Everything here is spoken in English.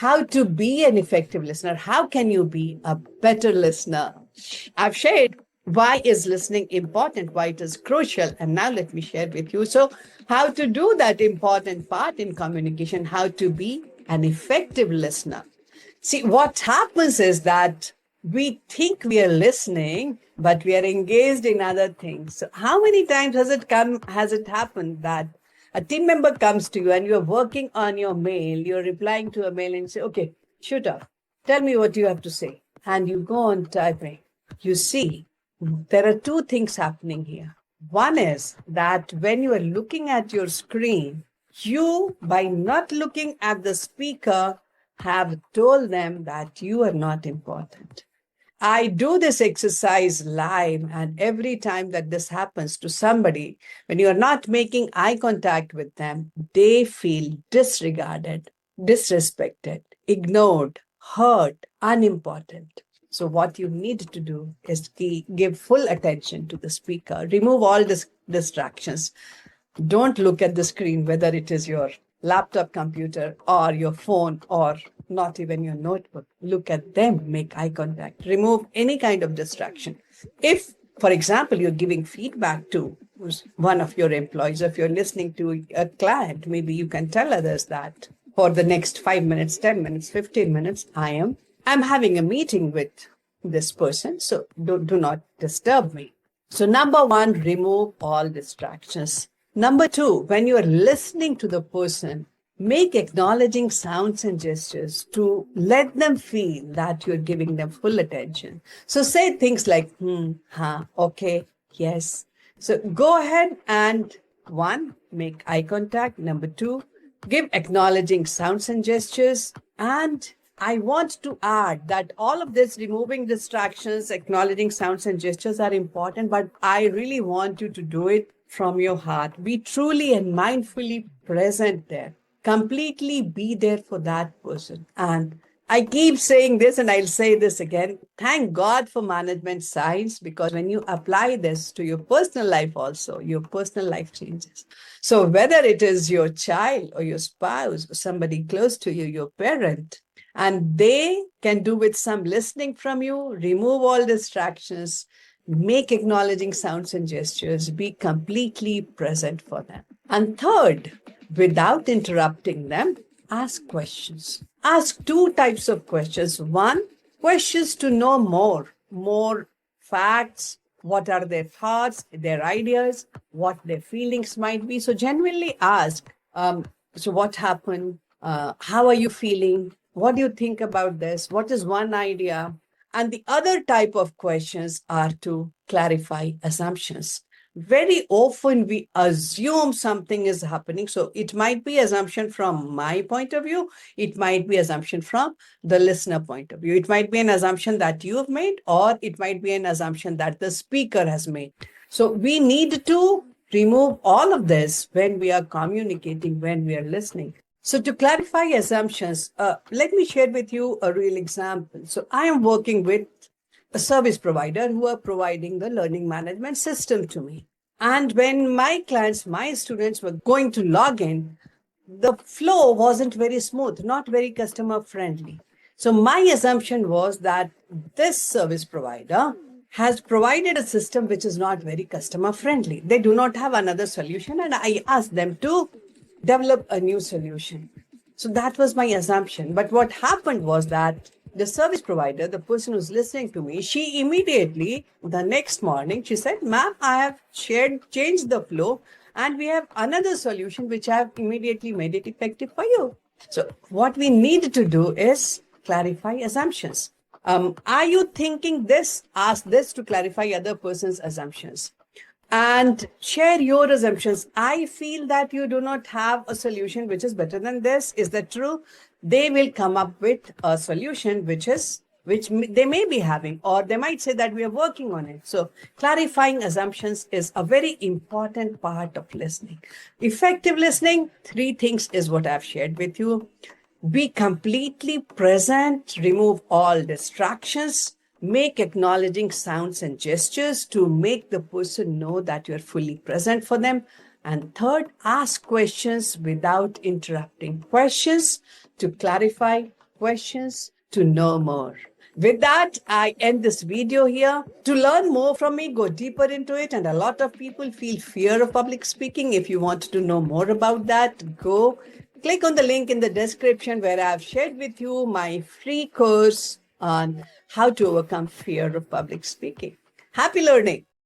how to be an effective listener. How can you be a better listener? I've shared why is listening important, why it is crucial, and now let me share with you. So, how to do that important part in communication, how to be an effective listener. See, what happens is that we think we are listening, but we are engaged in other things. So how many times has it happened that a team member comes to you and you're working on your mail, you're replying to a mail and say, okay, shoot off. Tell me what you have to say. And you go on typing. You see, there are two things happening here. One is that when you are looking at your screen, you, by not looking at the speaker, have told them that you are not important. I do this exercise live, and every time that this happens to somebody, when you're not making eye contact with them, they feel disregarded, disrespected, ignored, hurt, unimportant. So, what you need to do is give full attention to the speaker, remove all distractions. Don't look at the screen, whether it is your laptop computer or your phone or not even your notebook. Look at them, make eye contact, remove any kind of distraction. If, for example, you're giving feedback to one of your employees, if you're listening to a client, maybe you can tell others that for the next 5 minutes, 10 minutes, 15 minutes, I'm having a meeting with this person, so do not disturb me. So number one, remove all distractions. Number two, when you are listening to the person, make acknowledging sounds and gestures to let them feel that you're giving them full attention. So say things like, okay, yes. So go ahead and one, make eye contact. Number two, give acknowledging sounds and gestures. And I want to add that all of this, removing distractions, acknowledging sounds and gestures are important, but I really want you to do it from your heart. Be truly and mindfully present there. Completely be there for that person. And I keep saying this and I'll say this again. Thank God for management science, because when you apply this to your personal life also, your personal life changes. So whether it is your child or your spouse or somebody close to you, your parent, and they can do with some listening from you, remove all distractions, make acknowledging sounds and gestures, be completely present for them. And third, without interrupting them, ask questions. Ask two types of questions. One, questions to know more facts, what are their thoughts, their ideas, what their feelings might be. So genuinely ask, so what happened? How are you feeling? What do you think about this? What is one idea? And the other type of questions are to clarify assumptions. Very often we assume something is happening. So it might be assumption from my point of view. It might be assumption from the listener point of view. It might be an assumption that you have made, or it might be an assumption that the speaker has made. So we need to remove all of this when we are communicating, when we are listening. So to clarify assumptions, let me share with you a real example. So I am working with a service provider who are providing the learning management system to me. And when my clients, my students were going to log in, the flow wasn't very smooth, not very customer friendly. So my assumption was that this service provider has provided a system which is not very customer friendly. They do not have another solution, and I asked them to develop a new solution. So that was my assumption. But what happened was that the service provider, the person who's listening to me, she immediately, the next morning, she said, ma'am, I have changed the flow, and we have another solution which I have immediately made it effective for you. So what we need to do is clarify assumptions. Are you thinking this? Ask this to clarify other person's assumptions. And share your assumptions. I feel that you do not have a solution which is better than this. Is that true? They will come up with a solution which they may be having, or they might say that we are working on it. So clarifying assumptions is a very important part of listening. Effective listening, three things is what I've shared with you. Be completely present, remove all distractions, make acknowledging sounds and gestures to make the person know that you're fully present for them. And third, ask questions without interrupting. Questions to clarify questions, to know more. With that, I end this video here. To learn more from me, go deeper into it. And a lot of people feel fear of public speaking. If you want to know more about that, go click on the link in the description where I've shared with you my free course on how to overcome fear of public speaking. Happy learning.